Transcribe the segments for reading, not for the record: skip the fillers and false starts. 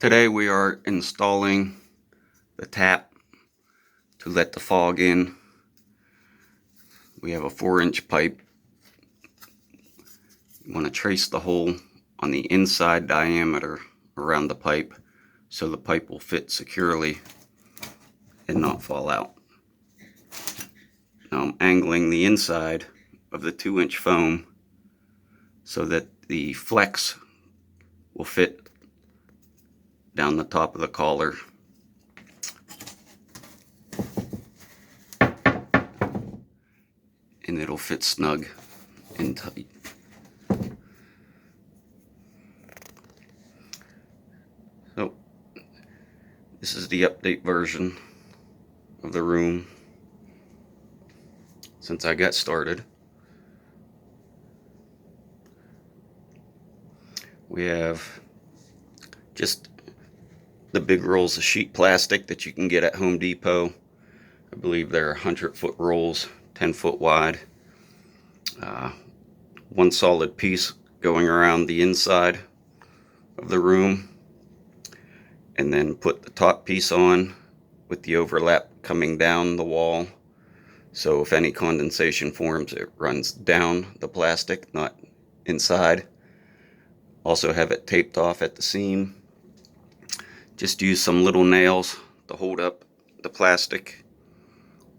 Today we are installing the tap to let the fog in. We have a 4-inch pipe. You want to trace the hole on the inside diameter around the pipe so the pipe will fit securely and not fall out. Now I'm angling the inside of the 2-inch foam so that the flex will fit down the top of the collar. And it'll fit snug and tight. So this is the update version of the room since I got started. We have just the big rolls of sheet plastic that you can get at Home Depot. I believe they're 100-foot rolls, 10 foot wide. One solid piece going around the inside of the room, and then put the top piece on with the overlap coming down the wall. So if any condensation forms, it runs down the plastic, not inside. Also have it taped off at the seam. Just use some little nails to hold up the plastic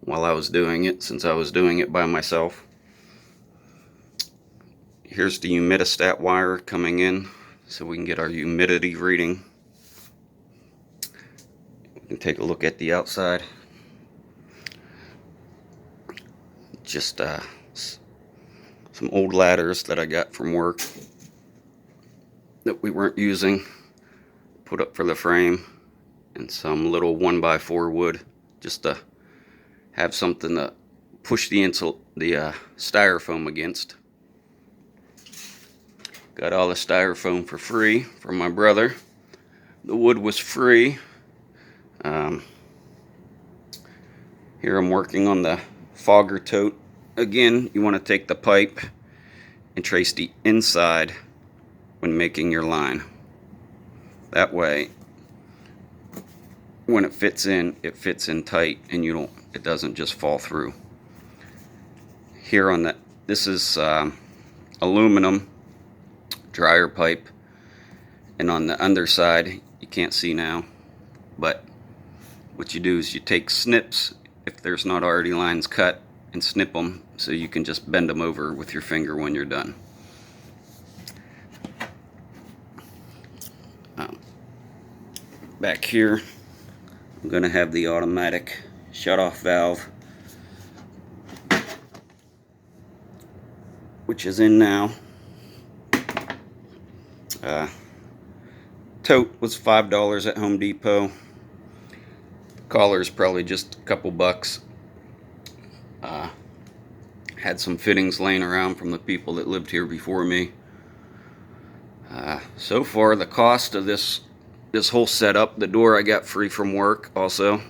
while I was doing it, since I was doing it by myself. Here's the humidistat wire coming in so we can get our humidity reading. We can take a look at the outside. Just some old ladders that I got from work that we weren't using, put up for the frame, and some little 1x4 wood just to have something to push the styrofoam against. Got all the styrofoam for free from my brother. The wood was free. Here I'm working on the fogger tote. Again, you want to take the pipe and trace the inside when making your line. That way, when it fits in tight, and it doesn't just fall through. Here on this is aluminum dryer pipe, and on the underside, you can't see now, but what you do is you take snips, if there's not already lines cut, and snip them so you can just bend them over with your finger when you're done. Back here, I'm going to have the automatic shut-off valve, which is in now. Tote was $5 at Home Depot. Collar's probably just a couple bucks. Had some fittings laying around from the people that lived here before me. So far, the cost of this whole setup, the door I got free from work also.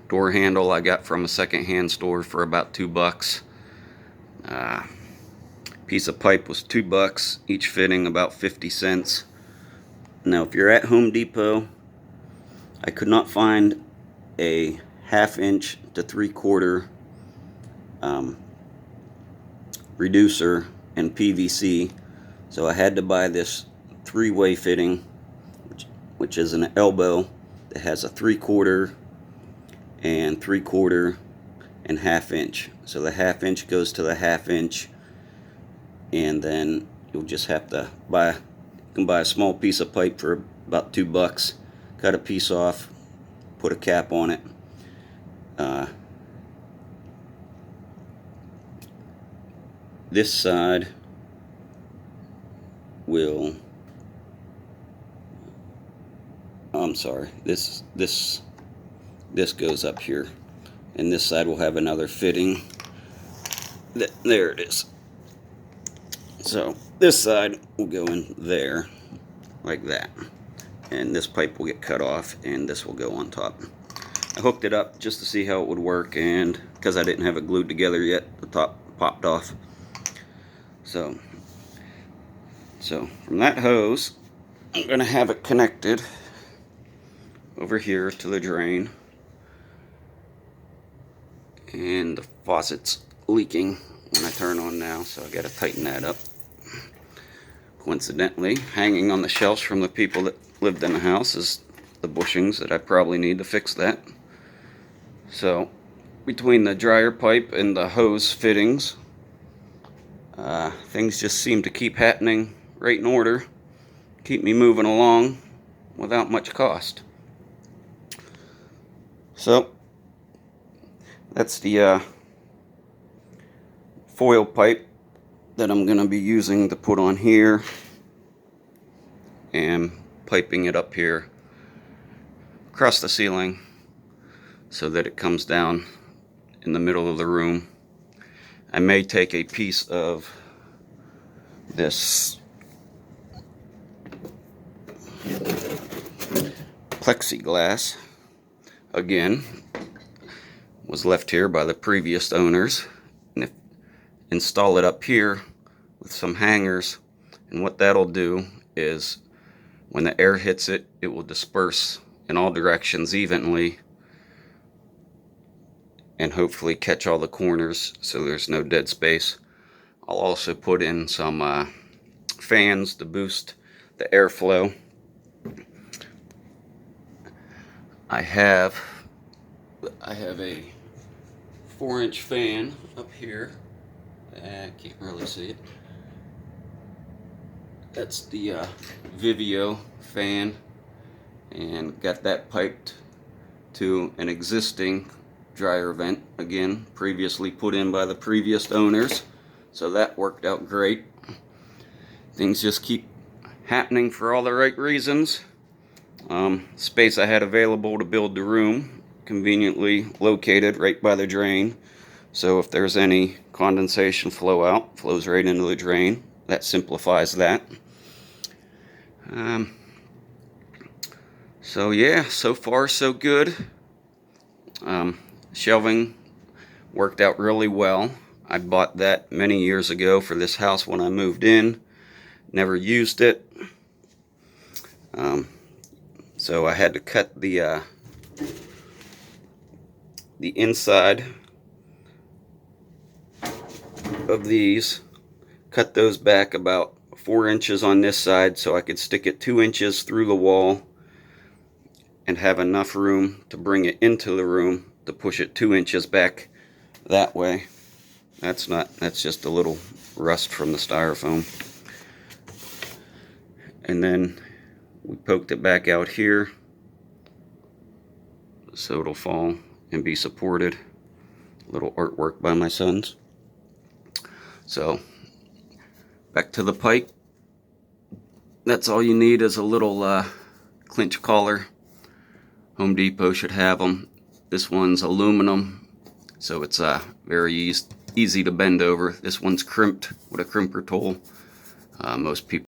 Door handle I got from a secondhand store for about $2. Piece of pipe was $2, each fitting about 50 cents. Now if you're at Home Depot, I could not find a 1/2 inch to 3/4 reducer in PVC, so I had to buy this 3-way fitting, which is an elbow that has a 3/4 and 3/4 and 1/2 inch. So the 1/2 inch goes to the 1/2 inch, and then you'll just have to you can buy a small piece of pipe for about $2. Cut a piece off, put a cap on it. This side will, I'm sorry, this goes up here, and this side will have another fitting. There it is. So this side will go in there like that, and this pipe will get cut off, and this will go on top. I hooked it up just to see how it would work, and because I didn't have it glued together yet, the top popped off. So from that hose, I'm going to have it connected over here to the drain. And the faucet's leaking when I turn on now, so I got to tighten that up. Coincidentally, hanging on the shelves from the people that lived in the house is the bushings that I probably need to fix that. So between the dryer pipe and the hose fittings, things just seem to keep happening right in order, keep me moving along without much cost. So that's the foil pipe that I'm going to be using to put on here, and piping it up here across the ceiling so that it comes down in the middle of the room. I may take a piece of this plexiglass, again, was left here by the previous owners, and install it up here with some hangers, and what that'll do is when the air hits it, it will disperse in all directions evenly and hopefully catch all the corners so there's no dead space. I'll also put in some fans to boost the airflow. I have a 4-inch fan up here. I can't really see it. That's the Vivio fan, and got that piped to an existing dryer vent, again previously put in by the previous owners, so that worked out great. Things just keep happening for all the right reasons. Space I had available to build the room, conveniently located right by the drain, so if there's any condensation flow out, flows right into the drain. That simplifies that. So yeah, so far so good. Shelving worked out really well. I bought that many years ago for this house when I moved in. Never used it. So I had to cut the inside of these, cut those back about 4 inches on this side so I could stick it 2 inches through the wall and have enough room to bring it into the room to push it 2 inches back that way. That's just a little rust from the styrofoam. And then we poked it back out here so it'll fall and be supported. A little artwork by my sons. So back to the pipe. That's all you need is a little clinch collar. Home Depot should have them. This one's aluminum, so it's very easy to bend over. This one's crimped with a crimper tool. Most people